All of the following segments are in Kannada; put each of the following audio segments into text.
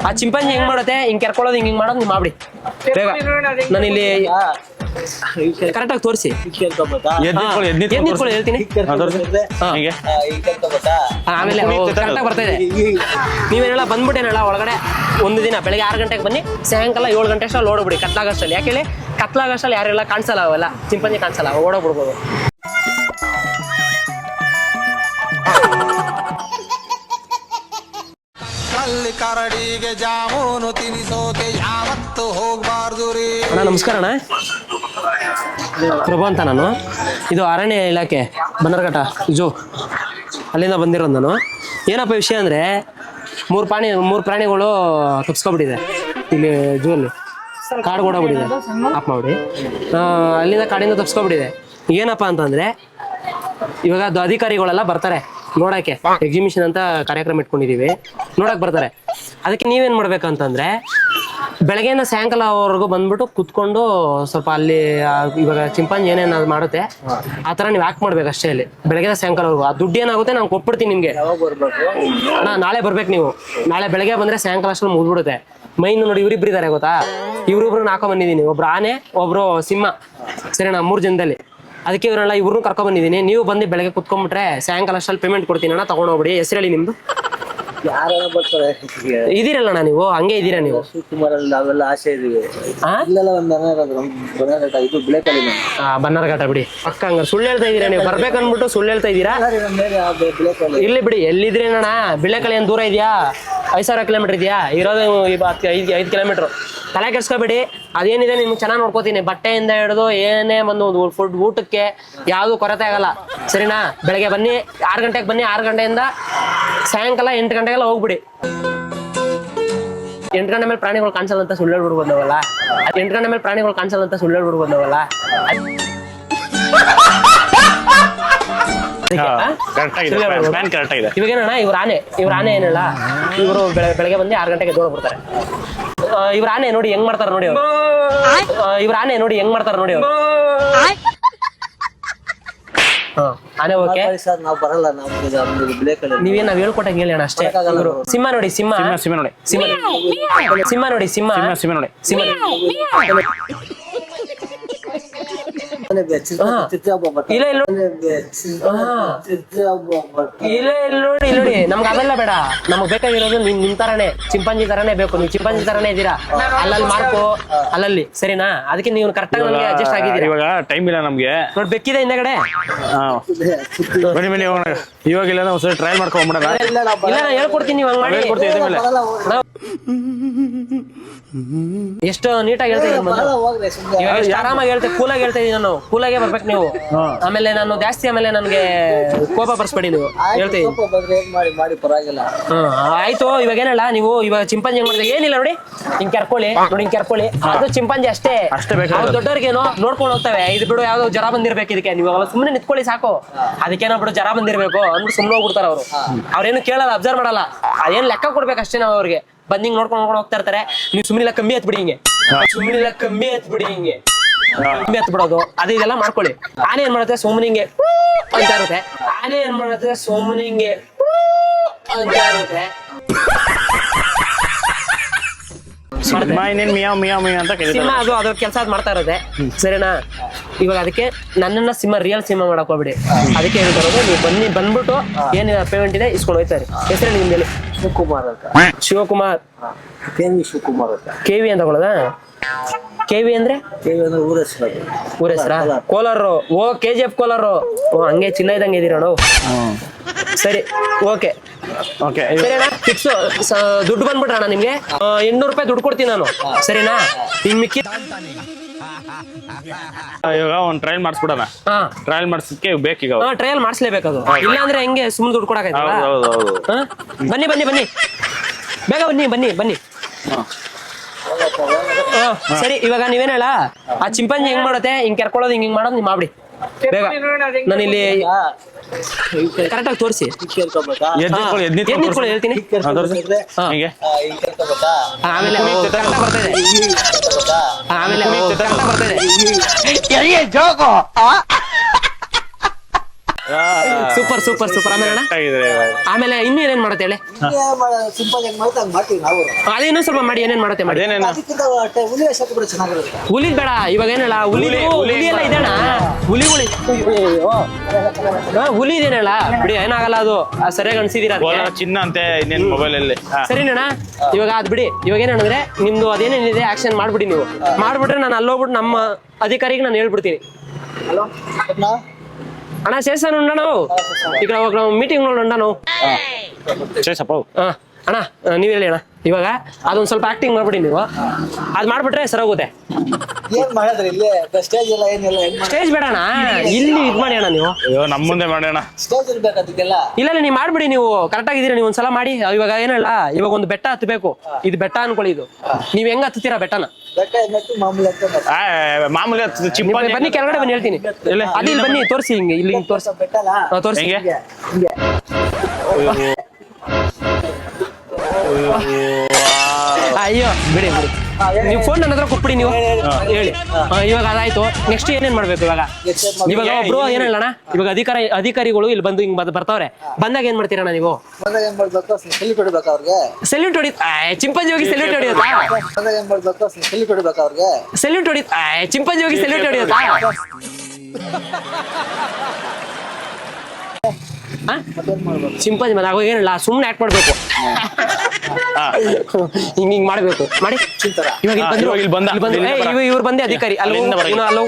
ಆ ಚಿಂಪಾಂಜಿ ಹೆಂಗ್ ಮಾಡುತ್ತೆ ಹಿಂಗ್ ಕೆರ್ಕೊಳ್ಳೋದು ಹಿಂಗ್ ಮಾಡೋದು ನೀವು ಮಾಡ್ಬಿಡಿ ಬೇಗ. ನಾನು ಇಲ್ಲಿ ಕರೆಕ್ಟ್ ಆಗಿ ತೋರಿಸಿ ಹೇಳ್ತೀನಿ. ಆಮೇಲೆ ಕರೆಕ್ಟ್ ಆಗಿ ಬರ್ತಾ ಇದೆ. ನೀವೇನೆಲ್ಲ ಬಂದ್ಬಿಟ್ಟೇನಲ್ಲ ಒಳಗಡೆ ಒಂದು ದಿನ ಬೆಳಗ್ಗೆ 6 ಗಂಟೆಗೆ ಬನ್ನಿ, ಸಾಯಂಕಾಲ 7 ಗಂಟೆ ಅಷ್ಟಲ್ಲಿ ಓಡೋಗ್ಬಿಡಿ. ಕತ್ಲಾಗಷ್ಟಲ್ಲಿ ಯಾಕೆ ಹೇಳಿ, ಕತ್ಲಾಗಷ್ಟಲ್ಲಿ ಯಾರೆಲ್ಲ ಕಾಣಿಸಲ್ಲ, ಅವೆಲ್ಲ ಚಿಂಪಾಂಜಿ ಕಾಣಿಸಲ್ಲ, ಓಡೋಗ್ಬಿಡ್ಬೋದು. ಕರಡಿಗೆ ಜಾಮೂನು ತಿನಿಸೋಕೆ ಯಾವತ್ತು ಹೋಗ್ಬಾರ್ದು ರೀ. ಅಣ್ಣ ನಮಸ್ಕಾರ ಅಣ್ಣ, ಪ್ರಭು ಅಂತ ನಾನು. ಇದು ಅರಣ್ಯ ಇಲಾಖೆ ಬನ್ನರ್ಘಟ್ಟ ಜೂ, ಅಲ್ಲಿಂದ ಬಂದಿರೋದು ನಾನು. ಏನಪ್ಪ ವಿಷಯ ಅಂದರೆ, ಮೂರು ಪ್ರಾಣಿಗಳು ತಪ್ಸ್ಕೊಬಿಟ್ಟಿದೆ ಇಲ್ಲಿ ಜೂ ಅಲ್ಲಿ. ಕಾಡು ಓಡೋಗ್ಬಿಟ್ಟಿದೆ ಆಪ್ ಮಾಡಿ, ಅಲ್ಲಿಂದ ಕಾಡಿಂದ ತಪ್ಸ್ಕೊಬಿಟ್ಟಿದೆ. ಏನಪ್ಪ ಅಂತಂದರೆ ಇವಾಗ ಅದು ಅಧಿಕಾರಿಗಳೆಲ್ಲ ಬರ್ತಾರೆ ನೋಡೋಕ್ಕೆ, ಎಕ್ಸಿಬಿಷನ್ ಅಂತ ಕಾರ್ಯಕ್ರಮ ಇಟ್ಕೊಂಡಿದ್ದೀವಿ, ನೋಡೋಕೆ ಬರ್ತಾರೆ. ಅದಕ್ಕೆ ನೀವೇನು ಮಾಡ್ಬೇಕಂತಂದರೆ ಬೆಳಗ್ಗೆಯಿಂದ ಸಾಯಂಕಾಲವರೆಗೂ ಬಂದ್ಬಿಟ್ಟು ಕುತ್ಕೊಂಡು ಸ್ವಲ್ಪ ಅಲ್ಲಿ ಇವಾಗ ಚಿಂಪಾಂಜಿ ಏನೇನು ಅದು ಮಾಡುತ್ತೆ ಆ ಥರ ನೀವು ಆ್ಯಕ್ಟ್ ಮಾಡ್ಬೇಕು ಅಷ್ಟೇ. ಅಲ್ಲಿ ಬೆಳಗ್ಗೆ ಸಾಯಂಕಾಲವರೆಗೂ ಆ ದುಡ್ಡು ಏನಾಗುತ್ತೆ ನಾನು ಕೊಟ್ಬಿಡ್ತೀನಿ ನಿಮಗೆ. ಅಣ್ಣ ನಾಳೆ ಬರ್ಬೇಕು ನೀವು. ನಾಳೆ ಬೆಳಗ್ಗೆ ಬಂದರೆ ಸಾಯಂಕಾಲ ಅಷ್ಟರಲ್ಲಿ ಮುಗಿದ್ಬಿಡುತ್ತೆ. ಮೈನ್ ನೋಡಿ ಇವ್ರಿಬ್ರು ಇದ್ದಾರೆ ಗೊತ್ತಾ, ಇವ್ರಿಬ್ರು ಹಾಕೊ ಬಂದಿದ್ದೀನಿ. ಒಬ್ರು ಆನೆ, ಒಬ್ರು ಸಿಂಹ, ಸರಿನಾ, 3 ಜನದಲ್ಲಿ. ಅದಕ್ಕೆ ಇವರೆಲ್ಲ ಇವ್ರನ್ನೂ ಕರ್ಕೊಂಡ್ಬಂದಿದ್ದೀನಿ. ನೀವು ಬಂದು ಬೆಳಗ್ಗೆ ಕುತ್ಕೊಂಡ್ಬಿಟ್ರೆ ಸಾಯಂಕಾಲ ಅಷ್ಟಲ್ಲಿ ಪೇಮೆಂಟ್ ಕೊಡ್ತೀನಿ ಅಣ್ಣ, ತಗೊಂಡೋಗ್ಬಿಡಿ. ಹೆಸರು ಹೇಳಿ ನಿಮ್ದು. ಇದೀರಲ್ಲಣ್ಣ ನೀವು, ಹಂಗೆ ಇದೀರಾ ನೀವು? ನಾವೆಲ್ಲ ಆಸೆ ಇದೀವಿ. ಬನ್ನರ್ಘಟ್ಟ ಬಿಡಿ ಪಕ್ಕ. ಹಂಗಾರೆ ಸುಳ್ಳು ಹೇಳ್ತಾ ಇದೀರಾ ನೀವು, ಬರ್ಬೇಕನ್ಬಿಟ್ಟು ಸುಳ್ಳು ಹೇಳ್ತಾ ಇದೀರಾ. ಇಲ್ಲಿ ಬಿಡಿ, ಎಲ್ಲಿದ್ರೇನಣ್ಣ? ಬಿಳೆಕಳಿ ಏನು ದೂರ ಇದೆಯಾ? 5,000 ಕಿಲೋಮೀಟರ್ ಇದೆಯಾ? ಇರೋದು 5 ಕಿಲೋಮೀಟ್ರು. ತಲೆ ಕೆಡ್ಸ್ಕೊಬೇಡಿ, ಅದೇನಿದೆ ನಿಮ್ಗೆ ಚೆನ್ನಾಗಿ ನೋಡ್ಕೋತೀನಿ. ಬಟ್ಟೆಯಿಂದ ಹಿಡಿದು ಏನೇ ಒಂದು ಫುಡ್ ಊಟಕ್ಕೆ ಯಾವುದು ಕೊರತೆ ಆಗಲ್ಲ, ಸರಿನಾ? ಬೆಳಗ್ಗೆ ಬನ್ನಿ 6 ಗಂಟೆಗೆ ಬನ್ನಿ, 6 ಗಂಟೆಯಿಂದ ಸಾಯಂಕಾಲ 8 ಗಂಟೆಗೆಲ್ಲ ಹೋಗ್ಬಿಡಿ. 8 ಗಂಟೆ ಮೇಲೆ ಪ್ರಾಣಿಗಳು ಕಾಣಿಸಲ್ಲ ಅಂತ ಸುಳ್ಳು ಹೇಳ್ಬಿಡ್ಬೋದು ನಾವಲ್ಲ. 8 ಗಂಟೆ ಮೇಲೆ ಪ್ರಾಣಿಗಳು ಕಾಣಿಸಲ್ಲ ಅಂತ ಸುಳ್ಳು ಹೇಳ್ಬಿಡ್ಬೋದು ನಾವಲ್ಲ. ಇವಾಗೇನಣ್ಣ ಇವ್ರ ಆನೆ ಏನಲ್ಲ, ಇವರು ಬೆಳಗ್ಗೆ ಬಂದು 6 ಗಂಟೆಗೆ ದೂರ ಬಿಡ್ತಾರೆ. ಇವ್ರ ಆನೆ ನೋಡಿ ಹೆಂಗ್ ಮಾಡ್ತಾರ ನೋಡಿ ಅವ್ರು. ಆನೆ ಓಕೆ, ನೀವೇನ್ ನಾವ್ ಹೇಳ್ಕೊಟ್ಟಂಗೆ ಹೇಳಿ ಅಣ್ಣ ಅಷ್ಟೇ. ಸಿಂಹ ನೋಡಿ, ಸಿಂಹ ನೋಡಿ, ನೋಡಿ ನಮ್ಗೆ ಅದೆಲ್ಲ ಬೇಡ. ನಮಗ್ ಬೇಕಾಗಿರೋದು ನಿಮ್ ತರಾನೇ, ಚಿಂಪಾಂಜಿ ತರಾನೇ ಬೇಕು. ನೀವು ಚಿಂಪಾಂಜಿ ತರಾನೇ ಇದ್ದೀರಾ, ಅಲ್ಲಲ್ಲಿ ಮಾರ್ಕು ಅಲ್ಲಲ್ಲಿ, ಸರಿನಾ? ಅದಕ್ಕೆ ನೀವು ಕರೆಕ್ಟ್ ಆಗಿ ನನಗೆ ಅಡ್ಜಸ್ಟ್ ಆಗಿದ್ದೀರಿ. ಇವಾಗ ಟೈಮ್ ಇಲ್ಲ ನಮ್ಗೆ, ನೋಡಿ ಬೆಕ್ಕಿದೆ ಹಿಂದಗಡೆ. ಬನ್ನಿ ಇವಾಗಿಲ್ಲ ನಾವು ಟ್ರಯಲ್ ಮಾಡ್ಕೊಂಡ್ಬಿಡೋಣ. ಇಲ್ಲ ನಾನು ಹೇಳ್ಕೊಡ್ತೀನಿ, ನೀವು ಹಂಗ್ ಮಾಡಿ. ಎಷ್ಟು ನೀಟಾಗಿ ಹೇಳ್ತಾ ಇದ್ದೀನಿ, ಇವಾಗ ಆರಾಮಾಗಿ ಹೇಳ್ತೇವೆ, ಕೂಲಾಗಿ ಹೇಳ್ತಾ ಇದೀನಿ ನಾನು. ಕೂಲಾಗೆ ಬರ್ಬೇಕು ನೀವು. ಆಮೇಲೆ ನಾನು ಜಾಸ್ತಿ ಆಮೇಲೆ ನನ್ಗೆ ಕೋಪ ಬರ್ಸ್ಬೇಡಿ ನೀವು, ಹೇಳ್ತೀನಿ. ಆಯ್ತು. ಇವಾಗ ಏನಲ್ಲ, ನೀವು ಇವಾಗ ಚಿಂಪಾಂಜಿ ಹೆಂಗ್ ಮಾಡಿದ್ರೆ ಏನಿಲ್ಲ ನೋಡಿ, ಹಿಂಗ್ ಕೆರ್ಕೊಳ್ಳಿ ನೋಡಿ, ಹಿಂಗ್ ಕೆರ್ಕೊಳ್ಳಿ. ಅದು ಚಿಂಪಾಂಜಿ ಅಷ್ಟೇ. ದೊಡ್ಡವ್ರಿಗೇನು ನೋಡ್ಕೊಂಡು ಹೋಗ್ತವೆ. ಇದು ಬಿಡು, ಯಾವ್ದೋ ಜ್ವರ ಬಂದಿರ್ಬೇಕು ಇದಕ್ಕೆ, ನೀವು ಸುಮ್ಮನೆ ನಿಂತ್ಕೊಳ್ಳಿ ಸಾಕು. ಅದಕ್ಕೇನೋ ಬಿಡು ಜ್ವರ ಬಂದಿರ್ಬೇಕು ಅಂದ್ಬಿಟ್ಟು ಸುಮ್ಮನೆ ಹೋಗ್ಬಿಡ್ತಾರ ಅವರು. ಅವ್ರೇನು ಕೇಳಲ್ಲ, ಅಬ್ಸರ್ವ್ ಮಾಡಲ್ಲ. ಅದೇನು ಲೆಕ್ಕ ಕೊಡ್ಬೇಕು ಅಷ್ಟೇ ನಾವು ಅವ್ರಿಗೆ. ಬಂದಿಂಗ್ ನೋಡ್ಕೊಂಡು ಹೋಗ್ತಾ ಇರ್ತಾರೆ. ನೀವು ಸುಮ್ಮನೆ ಕಮ್ಮಿ ಹತ್ಬಿಡಿ ಹಿಂಗೆ, ಕಮ್ಮಿ ಹತ್ಬಿಡೋದು ಅದು ಇದೆಲ್ಲ ಮಾಡ್ಕೊಳ್ಳಿ. ಆನೆ ಏನ್ ಮಾಡುತ್ತೆ, ಸುಮ್ಮನಿಂಗೆ ಅಂತ ಇರುತ್ತೆ. ಸಿಂಹ ಅದು ಅದ್ರ ಕೆಲಸ ಮಾಡ್ತಾ ಇರುತ್ತೆ, ಸರಿನಾ? ಇವಾಗ ಅದಕ್ಕೆ ನನ್ನನ್ನ ರಿಯಲ್ ಸಿಂಹ ಮಾಡಕ್ ಹೋಗ್ಬಿಡಿ. ಅದಕ್ಕೆ ಹೇಳ್ತಾರೋದು, ನೀವು ಬಂದ್ಬಿಟ್ಟು ಏನಿದೆ ಪೇಮೆಂಟ್ ಇದೆ ಇಸ್ಕೊಂಡು ಹೋಯ್ತಾರೆ. ಹೆಸರು ನಿಮ್ದಲ್ಲಿ? ಶಿವಕುಮಾರ್. KV ಅಂತ ತಗೊಳ್ಳೋದಾ? KV ಅಂದ್ರೆ ಊರ ಹೆಸರ? ಕೋಲಾರು. ಓ KGF ಕೋಲಾರು. ಓ ಹಂಗೆ ಚಿನ್ನ ಇದ್ದಂಗೆ ಇದೀರ ನಾವು. ಸರಿ, ಓಕೆ ಸರಿ ಅಣ್ಣ. ಫಿಕ್ಸ್ ದುಡ್ಡು ಬಂದ್ಬಿಟ್ರಣ್ಣ ನಿಮ್ಗೆ 800 ರೂಪಾಯಿ ದುಡ್ಡು ಕೊಡ್ತೀನಿ ನಾನು, ಸರಿನಾ? ಇನ್ ಮಿಕ್ಕಿ ಇವಾಗ ಒಂದು ಟ್ರಯಲ್ ಮಾಡಿಸ್ಬಿಡೋಣ. ಟ್ರಯಲ್ ಮಾಡಿಸಕ್ಕೆ ಬೇಕೀಗ. ಟ್ರಯಲ್ ಮಾಡಿಸ್ಲೇಬೇಕದು, ಇಲ್ಲ ಅಂದ್ರೆ ಹೆಂಗೆ ಸುಮ್ಮನೆ ದುಡ್ಡು ಕೊಡಕಾಯ್ತಲ್ಲ. ಬನ್ನಿ ಬೇಗ ಬನ್ನಿ. ಸರಿ, ಇವಾಗ ನೀವೇನ್ ಹೇಳ, ಆ ಚಿಂಪಾಂಜಿ ಹೆಂಗ್ ಮಾಡುತ್ತೆ ಹಿಂಗ್ ಕೆರ್ಕೊಳ್ಳೋದು ಹಿಂಗ್ ಮಾಡೋದು ನೀವು ಮಾಡ್ಬಿಡಿ ಬೇಗ. ನಾನು ಇಲ್ಲಿ ಕರೆಕ್ಟ್ ಆಗಿ ತೋರಿಸಿ ಹೇಳ್ತೀನಿ. ಆಮೇಲೆ ಸೂಪರ್ ಸೂಪರ್ ಸೂಪರ್. ಆಮೇಲೆ ಅಣ್ಣ ಆಮೇಲೆ ಇನ್ನೂ ಏನೇನ್ ಮಾಡುತ್ತೆ ಹೇಳಿ? ಸಿಂಪಲ್ ಹೆಂಗ್ ಮಾಡ್ತಾ ಹಂಗ್ ಮಾಡ್ತೀವಿ ನಾವು. ಅದೇ ಇನ್ನೂ ಸ್ವಲ್ಪ ಮಾಡಿ ಏನೇನ್ ಮಾಡುತ್ತೆ ಮಾಡಿ. ಅದೇನೇನು ಅದಕ್ಕಿಂತ ಹುಲಿ ವೇಷ ಕೂಡ ಚೆನ್ನಾಗಿರುತ್ತೆ. ಹುಲಿ ಬೇಡ ಇವಾಗ ಏನಲ್ಲ ಹುಲಿ ಎಲ್ಲ ಇದೆಣ್ಣ. ಹುಲಿ ಹುಲಿ ಇದೇನಲ್ಲ ಬಿಡಿ, ಏನಾಗಲ್ಲ ಅದು ಸರಿಯಾಗಿ ಅನ್ಸಿದೀರ. ಕೋಲಾರ ಚಿನ್ನ ಅಂತೆ ಇನ್ನೇನು ಮೊಬೈಲ್ ಅಲ್ಲಿ. ಸರಿನಣ್ಣ ಇವಾಗ ಅದ್ ಬಿಡಿ. ಇವಾಗ ಏನಂದ್ರೆ ನಿಮ್ದು ಅದೇನೇನಿದೆ ಆಕ್ಷನ್ ಮಾಡ್ಬಿಡಿ. ನೀವು ಮಾಡ್ಬಿಟ್ರೆ ನಾನು ಅಲ್ಲೋಗ್ಬಿಟ್ಟು ನಮ್ಮ ಅಧಿಕಾರಿಗೆ ನಾನು ಹೇಳ್ಬಿಡ್ತೀನಿ. ಹಲೋ ಅಣ್ಣ ಸೇರ್ಸೋಣ ನಾವು ಈಗ ನಾವು ಮೀಟಿಂಗ್ ನೋಡೋಣ ನಾವು. ಸಪ್ಪ ಅಣ್ಣ ನೀವ್ ಹೇಳಿ ಅಣ್ಣ. ಇವಾಗ ಅದೊಂದ್ ಸ್ವಲ್ಪ ಆಕ್ಟಿಂಗ್ ಮಾಡ್ಬಿಡಿ ನೀವು. ಅದ್ ಮಾಡ್ಬಿಟ್ರೆ ಸರಿ ಹೋಗುತ್ತೆ. ಏನ್ ಮಾಡಿದ್ರಿ ಇಲ್ಲಿ ಸ್ಟೇಜ್ ಎಲ್ಲ ಏನಿಲ್ಲ. ಸ್ಟೇಜ್ ಬೇಡ ಅಣ್ಣ, ಇಲ್ಲಿ ಇದ್ ಮಾಡಿ ಅಣ್ಣ ನೀವು. ಅಯ್ಯೋ ನಮ್ಮ ಮುಂದೆ ಮಾಡೋಣ. ಸ್ಟೇಜ್ ಇರ್ಬೇಕು ಅದಕ್ಕೆಲ್ಲ. ಇಲ್ಲ ನೀವು ಮಾಡ್ಬಿಡಿ. ನೀವು ಕರೆಕ್ಟ್ ಆಗಿದ್ದೀರಾ. ನೀವು ಒಂದ್ಸಲ ಮಾಡಿ. ಇವಾಗ ಏನಲ್ಲ ಇವಾಗ ಒಂದು ಬೆಟ್ಟ ಹತ್ತಬೇಕು. ಇದು ಬೆಟ್ಟ ಅನ್ಕೊಳ್ಳಿ. ಇದು ನೀವ್ ಹೆಂಗ್ ಹತ್ತೀರಾ ಬೆಟ್ಟನ? ಬೆಟ್ಟ ಎನ್ನಟ್ಟು ಮಾಮೂಲಿ ಅಂತ ಮಾಮೂಲಿ ನೀವು ಬನ್ನಿ ಕೆಳಗಡೆ ಬನ್ನಿ ಹೇಳ್ತೀನಿ. ಅಲ್ಲಿ ಇಲ್ಲಿ ಬನ್ನಿ ತೋರಿಸಿ. ಹಿಂಗೆ ಇಲ್ಲಿ ಹಿಂಗ್ ತೋರಿಸಿ ಬೆಟ್ಟಲ್ಲ ತೋರಿಸಿ. ಹೆಂಗೆ? ಅಯ್ಯೋ ಬಿಡಿ ಬಿಡಿ. ನೀವು ಫೋನ್ ನನ್ನ ಹತ್ರ ಕೊಟ್ಬಿಡಿ. ನೀವು ಹೇಳಿ. ಇವಾಗ ಅದಾಯ್ತು. ನೆಕ್ಸ್ಟ್ ಏನೇನ್ ಮಾಡ್ಬೇಕು ಇವಾಗ? ಇವಾಗ ಒಬ್ರು ಏನಲ್ಲಣ್ಣ, ಇವಾಗ ಅಧಿಕಾರಿಗಳು ಇಲ್ಲಿ ಬಂದು ಹಿಂಗ್ ಬರ್ತಾವ್ರೆ. ಬಂದಾಗ ಏನ್ ಮಾಡ್ತೀರಣ್ಣ ನೀವು? ಬಂದಾಗ ಏನ್ ಮಾಡ್ಬೇಕು? ಸೆಲ್ಯೂಟ್ ಹೊಡಿಬೇಕು ಅವ್ರಿಗೆ. ಸೆಲ್ಯೂಟ್ ಹೊಡಿ. ಚಿಂಪಾಂಜಿ ಹೋಗಿ ಸೆಲ್ಯೂಟ್ ಹೊಡಿಯೋದಾ? ಬಂದಾಗ ಏನ್ ಮಾಡ್ಬೇಕು? ಸೆಲ್ಯೂಟ್ ಹೊಡಿಬೇಕು ಅವ್ರಿಗೆ. ಸೆಲ್ಯೂಟ್ ಹೊಡಿ. ಚಿಂಪಾಂಜಿ ಹೋಗಿ ಸೆಲ್ಯೂಟ್ ಹೊಡಿಯೋದಾ? ಚಿಂಪಾಂಜಿ ಮತ್ತೆ ಅವಾಗ ಏನಲ್ಲ ಸುಮ್ನೆ ಆಕ್ಟ್ ಮಾಡ್ಬೇಕು. ಹಿಂಗ್ ಹಿಂಗ್ ಮಾಡ್ಬೇಕು ಮಾಡಿ. ಇವಾಗ ಇಲ್ಲಿ ಬಂದ್ರು. ಇವ್ರು ಬಂದೆ ಅಧಿಕಾರಿ ಅಲ್ಲೋ.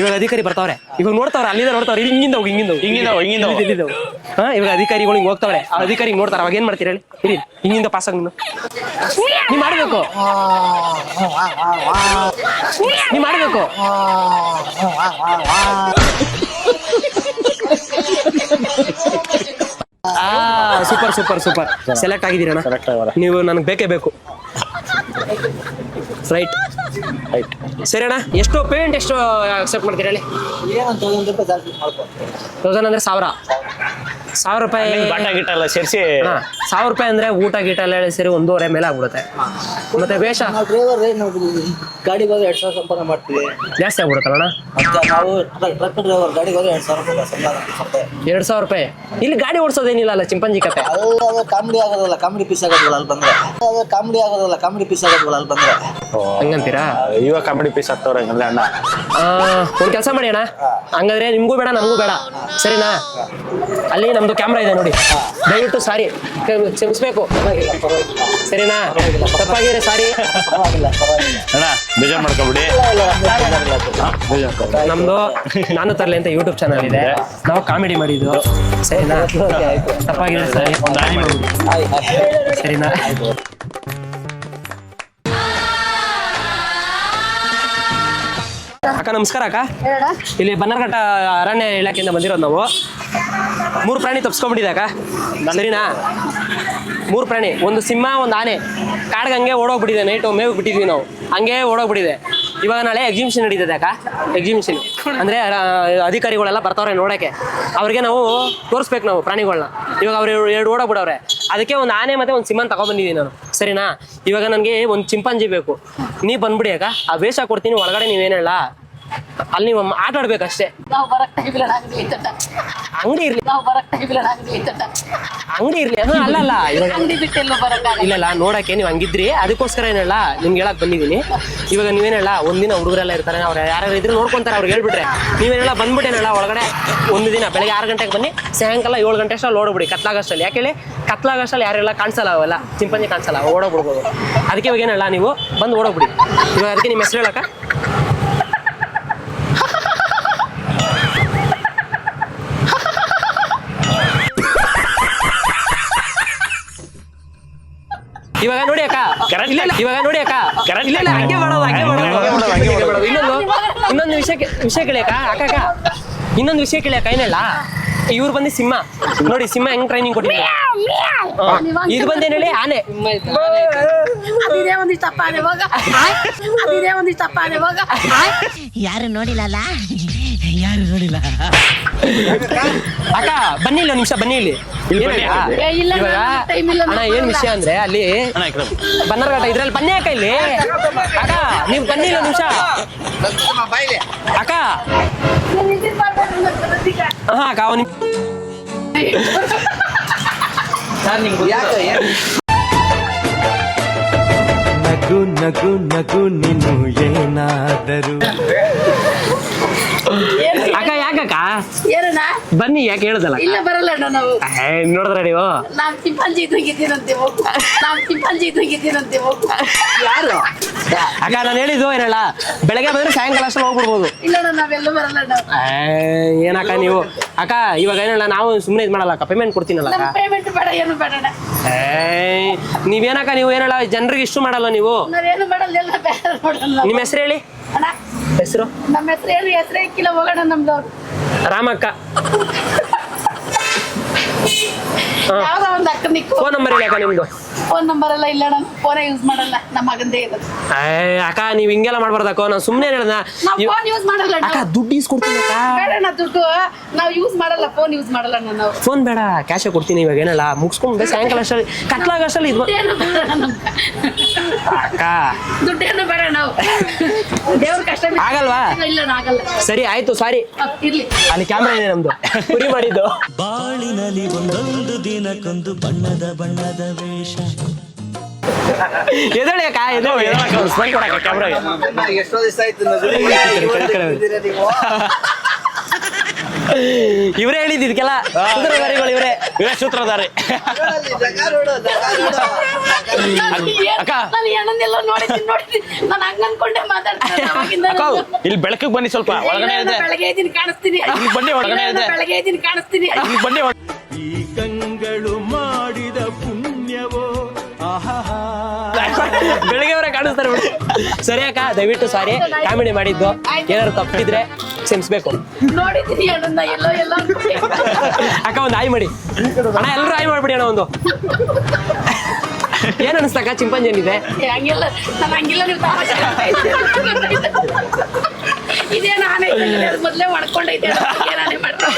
ಇವಾಗ ಅಧಿಕಾರಿ ಬರ್ತಾವ್ರೆ. ಇವಾಗ ನೋಡ್ತಾವ್ರೆ. ಅಲ್ಲಿಂದ ನೋಡ್ತಾವ್ರೆ. ಹಿಂಗಿಂದ ಹೋಗಿ ಹಿಂಗಿಂದ ಇವಾಗ ಅಧಿಕಾರಿಗಳು ಹಿಂಗ್ ಹೋಗ್ತಾವ್ರೆ. ಆ ಅಧಿಕಾರಿ ನೋಡ್ತಾರ. ಅವಾಗ ಏನ್ ಮಾಡ್ತೀರ ಹೇಳಿ? ಇರಿ ಹಿಂಗಿಂದ ಪಾಸ್ ಆಗಿ ನೀವ್ ಮಾಡ್ಬೇಕು. ನೀವ್ ಮಾಡ್ಬೇಕು. Super super super. ಸೆಲೆಕ್ಟ್ ಆಗಿದ್ದೀರಣ್ಣ ನೀವು. ನನಗೆ ಬೇಕೇ ಬೇಕು. Right right. ಸರಿ ಅಣ್ಣ. ಎಷ್ಟು ಪೇಮೆಂಟ್ ಎಷ್ಟು ಅಕ್ಸೆಪ್ಟ್ ಮಾಡ್ತೀರಾ ಹೇಳಿ? ಏನಂತ 1000 ರೂಪಾಯಿ ಜಾಸ್ತಿ ಮಾಡ್ಕೊ. 1000 ಅಂದ್ರೆ 1000 ರೂಪಾಯಿ. ಬಾಟ ಗಿಟ ಎಲ್ಲ ಸೇರಿಸಿ 1000 ರೂಪಾಯಿ ಅಂದ್ರೆ ಊಟ ಗೀಟ ಎಲ್ಲ ಸೇರಿ 1.5 ಮೇಲೆ ಆಗ್ಬಿಡುತ್ತೆ. ಮತ್ತೆ ವೇಷ ನಾವು ಡ್ರೈವರ್ ಗಾಡಿಗೆ ಹೋದ್ರೆ 2000 ಸಂಪಾದನೆ ಮಾಡ್ತೀವಿ. ಜಾಸ್ತಿ ಆಗ್ಬಿಡುತ್ತಲ್ಲ ಮತ್ತೆ ನಾವು ಟ್ರಕ್ ಡ್ರೈವರ್ ಗಾಡಿಗೆ ಹೋದ್ರೆ 2000 ರೂಪಾಯಿ ಸಂಪಾದನೆ. 2000 ರೂಪಾಯಿ. ಇಲ್ಲಿ ಗಾಡಿ ಓಡಿಸೋದೇನಿಲ್ಲ ಅಲ್ಲ ಚಿಂಪಾಂಜಿ ಕತೆ. ಅದು ಕಾಮಿಡಿ ಆಗೋದಲ್ಲ. ಕಾಮಿಡಿ ಪೀಸ್ ಆಗೋದಲ್ಲ ಅಲ್ಲಿ ಬಂದ್ರೆ. ಅದು ಕಾಮಿಡಿ ಆಗೋದಲ್ಲ. ಕಾಮಿಡಿ ಪೀಸ್ ಆಗೋದಲ್ಲ ಅಲ್ಲಿ ಬಂದ್ರೆ. ಹಂಗಂತೀರಾ? ಇವಾಗ ಕಾಮಿಡಿ ಪೀಸ್ ಆಗ್ತವ್ರೆ ಹಂಗಂದ್ರೆ ಅಣ್ಣ. ಒಂದ್ ಕೆಲಸ ಮಾಡಿ ಅಣ್ಣ. ಹಂಗಾದ್ರೆ ನಿಮ್ಗೂ ಬೇಡ ನಮಗೂ ಬೇಡ. ಸರಿನಾ? ಅಲ್ಲಿ ನಮ್ದು ಕ್ಯಾಮ್ರಾ ಇದೆ ನೋಡಿ. ದಯವಿಟ್ಟು ಸಾರಿ ಕ್ಷಮಿಸ್ಬೇಕು. ಸರಿನಾ? ತಪ್ಪಾಗಿದ್ರೆ ಸಾರಿ. ಅಣ್ಣ ಬೇಜಾರ್ ಮಾಡ್ಕೊಬಿಡಿ. ನಮ್ದು ನಾನು ತರ್ಲಿ ಅಂತ ಯೂಟ್ಯೂಬ್ ಚಾನಲ್ ಇದೆ. ನಾವು ಕಾಮಿಡಿ ಮಾಡಿದ್ದು. ಸರಿನಾ? ತಪ್ಪಾಗಿದ್ರೆ ಸಾರಿ. ಸರಿನಾ? ಅಕ್ಕ ನಮಸ್ಕಾರ ಅಕ್ಕ. ಇಲ್ಲಿ ಬನ್ನರ್ಘಟ್ಟ ಅರಣ್ಯ ಇಲಾಖೆಯಿಂದ ಬಂದಿರೋದು ನಾವು. 3 ಪ್ರಾಣಿ ತಪ್ಸ್ಕೊಂಡ್ಬಿಟ್ಟಿದೆ ಅಕ್ಕ. ಸರಿನಾ? 3 ಪ್ರಾಣಿ. ಒಂದು ಸಿಂಹ, ಒಂದು ಆನೆ ಕಾಡ್ಗೆ ಹಂಗೆ ಓಡೋಗ್ಬಿಟ್ಟಿದೆ. ನೈಟು ಮೇವು ಬಿಟ್ಟಿದ್ವಿ ನಾವು. ಹಂಗೆ ಓಡೋಗ್ಬಿಟ್ಟಿದೆ. ಇವಾಗ ನಾಳೆ ಎಕ್ಸಿಬಿಷನ್ ನಡೀತದೆ ಅಕ್ಕ. ಎಕ್ಸಿಬಿಷನ್ ಅಂದರೆ ಅಧಿಕಾರಿಗಳೆಲ್ಲ ಬರ್ತಾವ್ರೆ ನೋಡೋಕ್ಕೆ. ಅವ್ರಿಗೆ ನಾವು ತೋರಿಸ್ಬೇಕು ನಾವು ಪ್ರಾಣಿಗಳನ್ನ. ಇವಾಗ ಅವ್ರು 2 ಓಡೋಗ್ಬಿಡವ್ರೆ. ಅದಕ್ಕೆ ಒಂದು ಆನೆ ಮತ್ತು ಒಂದು ಸಿಂಹನ ತಗೊಂಡ್ಬಂದಿದ್ದೀನಿ ನಾನು. ಸರಿನಾ? ಇವಾಗ ನನಗೆ ಒಂದು ಚಿಂಪಾಂಜಿ ಬೇಕು. ನೀವು ಬಂದ್ಬಿಡಿ ಅಕ್ಕ. ಆ ವೇಷ ಕೊಡ್ತೀನಿ. ಒಳಗಡೆ ನೀವೇನಲ್ಲ ಅಲ್ಲಿ ನೀವು ಆಟ ಆಡ್ಬೇಕಷ್ಟೇ. ಅಂಗಡಿ ಇರ್ಲಿ. ಅಂಗಡಿ ಇರ್ಲಿ. ಅಲ್ಲಲ್ಲ ಇಲ್ಲ ನೋಡಕ್ಕೆ ನೀವು ಹಂಗಿದ್ರಿ. ಅದಕ್ಕೋಸ್ಕರ ಏನಲ್ಲ ನಿಮ್ಗೆ ಹೇಳಕ್ ಬಂದಿದ್ದೀನಿ. ಇವಾಗ ನೀವೇನಲ್ಲ ಒಂದಿನ ಹುಡುಗರೆಲ್ಲ ಇರ್ತಾರೆ. ಅವ್ರು ಯಾರು ಇದ್ರು ನೋಡ್ಕೊಂತಾರೆ. ಅವ್ರಿಗೆ ಹೇಳ್ಬಿಟ್ರೆ ನೀವೇನೆಲ್ಲ ಬಂದ್ಬಿಟ್ಟೇನಲ್ಲ ಒಳಗಡೆ. ಒಂದು ದಿನ ಬೆಳಗ್ಗೆ 6 ಗಂಟೆಗೆ ಬನ್ನಿ. ಸಾಯಂಕಾಲ 7 ಗಂಟೆ ಅಷ್ಟಲ್ಲಿ ಓಡೋಗ್ಬಿಡಿ. ಕತ್ಲಾಗಷ್ಟಲ್ಲಿ. ಯಾಕೆ ಹೇಳಿ? ಕತ್ಲಾಗಷ್ಟಲ್ಲಿ ಯಾರೆಲ್ಲ ಕಾಣಿಸಲ್ಲ. ಅವೆಲ್ಲ ಚಿಂಪಾಂಜಿ ಕಾಣಿಸಲ್ಲ. ಓಡೋಗ್ಬಿಡ್ಬೋದು. ಅದಕ್ಕೆ ಇವಾಗ ಏನಲ್ಲ ನೀವು ಬಂದು ಓಡೋಗ್ಬಿಡಿ. ಇವಾಗ ಅದಕ್ಕೆ ನಿಮ್ಮ ಹೆಸರು ಹೇಳಕ್ಕ? ಇವಾಗ ನೋಡಿ ಅಕ್ಕ. ಇವಾಗ ನೋಡಿ ಅಕ್ಕ. ಇಲ್ಲ ಹಂಗೆ ಮಾಡೋದು. ಇನ್ನೊಂದು ವಿಷಯ ಕೇಳಿ ಅಕ್ಕ. ಅಕ್ಕ ಇನ್ನೊಂದು ವಿಷಯ ಕೇಳಿ ಅಕ್ಕ. ಏನಿಲ್ಲ ಇವ್ರು ಬಂದು ಸಿಂಹ ನೋಡಿ. ಸಿಂಹ ಹೆಂಗ್ ಟ್ರೈನಿಂಗ್ ಕೊಟ್ಟಿದ್ದಾರೆ. ಇದು ಬಂದೇನು ಹೇಳಿ? ಆನೆ. ಯಾರು ನೋಡಿಲ್ಲ ಯಾರು ನೋಡಿಲ್ಲ. ಅಕ್ಕ ಬನ್ನಿ ಇಲ್ಲಿ ಒಂದ್ ನಿಮಿಷ ಬನ್ನಿ ಇಲ್ಲಿ ಇಲ್ಲಿ ಬನ್ನಿ. ಏನಕ್ಕ? ಏ, ಇಲ್ಲ, ಇವಾಗ ನಾನು time ಇಲ್ಲ, ಅಣ್ಣ ಏನ್ ವಿಷಯ ಅಂದ್ರೆ ಅಲ್ಲಿ ಅಣ್ಣ ಈ ಕಡೆ ಬಾ. ಬನ್ನರ್ಘಟ್ಟ ಇದ್ರಲ್ಲಿ ಬನ್ನಿ ಅಕ್ಕ ಇಲ್ಲಿ ಅಕ್ಕ ನೀವು ಬನ್ನಿ ಇಲ್ಲ ಒಂದ್ ನಿಮಿಷ ಬಾಯ್ಲಿ ಅಕ್ಕ ನೀನ್ ಇದನ್ ಮಾಡ್ಬೇಡ ನನ್ನ ಪ್ರತೀಕ. ಹಾ ಅಕ್ಕ ಅವ್ನು ಯಾಕೆ ನಗು ನಗು ನಗು ನೀನು ಏನಾದರೂ ಅಕ್ಕ ಯಾಕಕ್ಕ ಏನಣ್ಣ ಬನ್ನಿ ಯಾಕೆ ಹೇಳ್ದಲ್ಲ ಇಲ್ಲ ಬರಲ್ಲ ಅಣ್ಣ ನಾವು ನೋಡಿದ್ರ ನೀವು ನಾವ್ ಚಿಂಪಾಂಜಿ ಇದ್ದಂಗಿದ್ದೀನಂತೆ ಹೋಗು. ನಾವ್ ಚಿಂಪಾಂಜಿ ಇದ್ದಂಗಿದ್ದೀನಂತೆ ಹೋಗು. ಯಾರು ಅಕ್ಕ ನಾನು ಹೇಳಿದ್ದು ಏನಲ್ಲ ಬೆಳಗ್ಗೆ ಬಂದ್ರೆ ಸಾಯಂಕಾಲ ಅಷ್ಟಲ್ಲಿ ಹೋಗ್ಬಿಡ್ಬೋದು ಇಲ್ಲಣ್ಣ ನಾವೆಲ್ಲ ಬರಲ್ಲ ಅಣ್ಣ. ಏನಕ್ಕ ನೀವು ಅಕ್ಕ ಇವಾಗ ಏನಲ್ಲ ನಾವು ಸುಮ್ಮನೆ ಇದು ಮಾಡಲ್ಲ ಅಕ್ಕ ಪೇಮೆಂಟ್ ಕೊಡ್ತೀನಲ್ಲ ನಮ್ ಅಕ್ಕ ಪೇಮೆಂಟ್ ಬೇಡ ಏನು ಬೇಡ ಅಣ್ಣ. ನೀವೇನಕ್ಕ ನೀವು ಏನಲ್ಲ ಜನರಿಗೆ ಇಷ್ಟು ಮಾಡಲ್ಲ ನೀವು ನಾವೇನು ಮಾಡಲ್ಲ ಎಲ್ಲ ಬೇರೆ ನೋಡಲ್ಲ. ನಿಮ್ಮ ಹೆಸರು ಹೇಳಿ ಅಣ್ಣ ಹೆಸರು ನಮ್ಮ ಹೆಸರು ಏನು ಹೆಸರೇ ಇಕ್ಕಿಲ್ಲ ಹೋಗೋಣ ನಮ್ದು. ರಾಮಕ್ಕ ಯಾವ್ದೋ ಒಂದು ಅಕ್ಕ ನಿಕ್ಕು ಫೋನ್ ನಂಬರ್ ಹೇಳಿ ಅಕ್ಕ ನಿಮ್ದು ಫೋನ್ ನಂಬರ್ ಎಲ್ಲ ಇಲ್ಲ ಅಣ್ಣ. ಫೋನೇ ಯೂಸ್ ಮಾಡಲ್ಲ ನಮ್ಮ ಮಗಂದೇ ಇರೋದು. ಅಕ್ಕ ನೀವು ಹಿಂಗೆಲ್ಲ ಮಾಡ್ಬಾರ್ದಕ್ಕ ನಾನು ಸುಮ್ಮನೆ ಹೇಳ್ದ ನಾವ್ ಫೋನ್ ಯೂಸ್ ಮಾಡಲ್ಲ ಅಕ್ಕ ನಾವು. ದುಡ್ಡು ಇಸ್ಕೊಡ್ತೀನಿ ಅಕ್ಕ ಬೇಡ ಅಣ್ಣ ದುಡ್ಡು ನಾವು ಯೂಸ್ ಮಾಡಲ್ಲ. ಫೋನ್ ಯೂಸ್ ಮಾಡಲ್ಲ ಅಣ್ಣ ನಾವು. ಫೋನ್ ಬೇಡ ಕ್ಯಾಶೇ ಕೊಡ್ತೀನಿ ಇವಾಗ ಏನಲ್ಲ ಮುಗಿಸ್ಕೊಂಡು ಸಾಯಂಕಾಲ ಅಷ್ಟಲ್ಲಿ ಕತ್ಲಾಗ ಅಷ್ಟಲ್ಲಿ ಇದು ದುಡ್ಡೇನು ಬೇಡ ನಮ್ಗೆ. ಅಕ್ಕ ದುಡ್ಡೇನು ಬೇಡ ನಾವು. ದೇವ್ರ ಕಷ್ಟ ಬಿಟ್ಟು- ಆಗಲ್ವಾ? ಇಲ್ಲ ಅಣ್ಣ, ಆಗಲ್ಲ. ಸರಿ ಆಯ್ತು ಸಾರಿ ಇರ್ಲಿ. ಅಲ್ಲಿ ಕ್ಯಾಮ್ರಾ ಇದೆ ನಮ್ದು ಪುರಿ ಮಾಡಿದ್ದು ಬಾಳಿನಲ್ಲಿ ಒಂದೊಂದು ದಿನಕ್ಕೊಂದು ಬಣ್ಣದ ಬಣ್ಣದ ವೇಷ ಎದಳಿ ಅಕ್ಕ ಎದಳಿ ಸ್ಮೈಲ್ ಕೊಡಕ್ಕ ಕ್ಯಾಮ್ರಾಗೆ. ಎಷ್ಟೋ ದಿವಸ ಆಯ್ತು ಇವರೇ ಹೇಳಿದ್ದು ಇದಕ್ಕೆಲ್ಲ ಸೂತ್ರಧಾರಿಗಳು ಇವರೇ ಇವರೇ ಸೂತ್ರಧಾರಿ. ಅಕ್ಕ. ನಾನು ಹೆಣ್ಣನ್ನೆಲ್ಲ ನೋಡಿದ್ದೀನಿ ನಾನು ಹಂಗ ಅನ್ಕೊಂಡೆ ಮಾತಾಡ್ತೀನಿ ಅವಾಗಿಂದ ಅಕ್ಕ ಇಲ್ಲಿ ಬೆಳಕಿಗೆ ಬನ್ನಿ ಸ್ವಲ್ಪ ಒಳಗಡೆ ಇದೆ. ಬೆಳಗ್ಗೆ ಇದ್ದೀನಿ ಕಾಣಿಸ್ತೀನಿ. ಇಲ್ಲಿ ಬನ್ನಿ ಒಳಗಡೆ ಇದೆ. ಬೆಳಗ್ಗೆ ಇದ್ದೀನಿ ಕಾಣಿಸ್ತೀನಿ. ಇಲ್ಲಿ ಬನ್ನಿ ಈ ಕಂಗಳು ಮಾಡಿದ ಪುಣ್ಯವೋ ಆಹಾ ಬೆಳಗ್ಗೆವರೆ ಕಾಣಿಸ್ತಾರೆ ಬಿಡಿ ಸರಿ ಅಕ್ಕ ದಯವಿಟ್ಟು ಸಾರಿ ಕಾಮಿಡಿ ಮಾಡಿದ್ದು ಏನಾದ್ರು ತಪ್ಪಿದ್ರೆ ಕ್ಷಮಿಸ್ಬೇಕು ನೋಡಿದ್ದೀನಿ ಅಣ್ಣನ್ನ ಎಲ್ಲೋ ಎಲ್ಲೋ ಅನ್ಕೊಂಡೆ. ಅಕ್ಕ ಒಂದು ಆಯ್ ಮಾಡಿ ಅಣ್ಣ ಎಲ್ಲರೂ ಆಯ್ ಮಾಡ್ಬಿಡಿ ಅಣ್ಣ ಒಂದು ಏನ್ ಅನಿಸ್ತಕ್ಕ ಚಿಂಪಾಂಜಿ ಏನಿದೆ ಏ, ಹಂಗಿಲ್ಲ ನಾನು ಹಂಗಿಲ್ಲ ನೀವು ತಮಾಷೆ ಮಾಡ್ತಾ ಇದ್ದೀರಿ. ಇದೇನು ಆನೆ ಇದ್ದಂಗಿದೆ, ಅದು ಮೊದಲೇ ಒಡ್ಕೊಂಡೈತೆ ಏನಾನೆ ಮಾಡ್ತಾರೆ.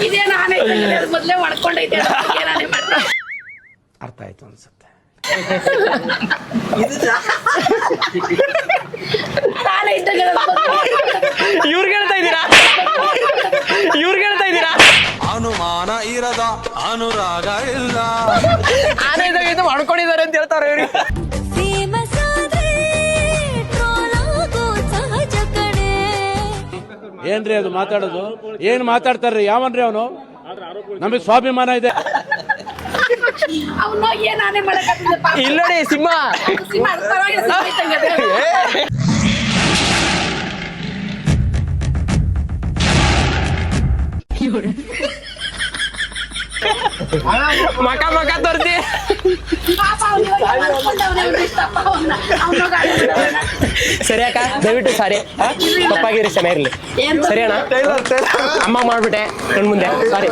ಇದೇನು ಆನೆ ಇದ್ದಂಗಿದೆ, ಅದು ಮೊದಲೇ ಒಡ್ಕೊಂಡೈತೆ ಏನಾನೆ ಮಾಡ್ತಾರೆ. ಅರ್ಥ ಆಯ್ತು ಅನ್ಸುತ್ತೆ ಆನೆ ಇದ್ದಂಗಿದೆ, ಅದು ಮೊದ್ಲೇ ಇವ್ರಿಗೆ ಹೇಳ್ತಾ ಇದ್ದೀರಾ ಇವ್ರಿಗೆ ಹೇಳ್ತಾ ಇದ್ದೀರಾ ಅನುಮಾನ ಇರದ ಅನುರಾಗ ಇಲ್ಲ ಆನೆ ಇದ್ದಾಗ ಮಾಡ್ಕೊಂಡಿದ್ದಾರೆ ಅಂತ ಹೇಳ್ತಾರೆ ಇವ್ರಿಗೆ ಏನ್ರಿ ಅದು ಮಾತಾಡೋದು? ಏನ್ ಮಾತಾಡ್ತಾರ್ರಿ? ಯಾವನ್ರಿ ಅವನು? ನಮಗೆ ಸ್ವಾಭಿಮಾನ ಇದೆ. ಅವ್ನು ಏನ್ ಆನೆ ಮಾಡಕತ್ತಿದ್ದೆ ಪಾಪ. ಇಲ್ಲ ನೋಡಿ ಸಿಂಹ ಸಿಂಹ ಅದು ಪರವಾಗಿಲ್ಲ, ಸಿಂಹ ಇದ್ದಂಗೆ ಅದು. ಮಕ ಮಕ ತೋರ್ತಿ ಪಾಪ ಅವ್ನು ಇವಾಗ ಅನ್ಕೊಂಡವ್ನೆ, ಅವ್ನು ಇಷ್ಟಪ್ಪ ಅವ್ನ. ಅವ್ನು ಗಾಡಿ ಬಿಡೋಣ. ಸರಿ ಅಕ್ಕ ದಯವಿಟ್ಟು ಸಾರಿ ತಪ್ಪಾಗಿರಿ ಕ್ಷಮೆ ಇರಲಿ ಏನ್ ಸರಿ ಅಣ್ಣ ಅಮ್ಮ ಮಾಡ್ಬಿಟ್ಟೆ ಕಣ್ಮುಂದೆ ಸಾರಿ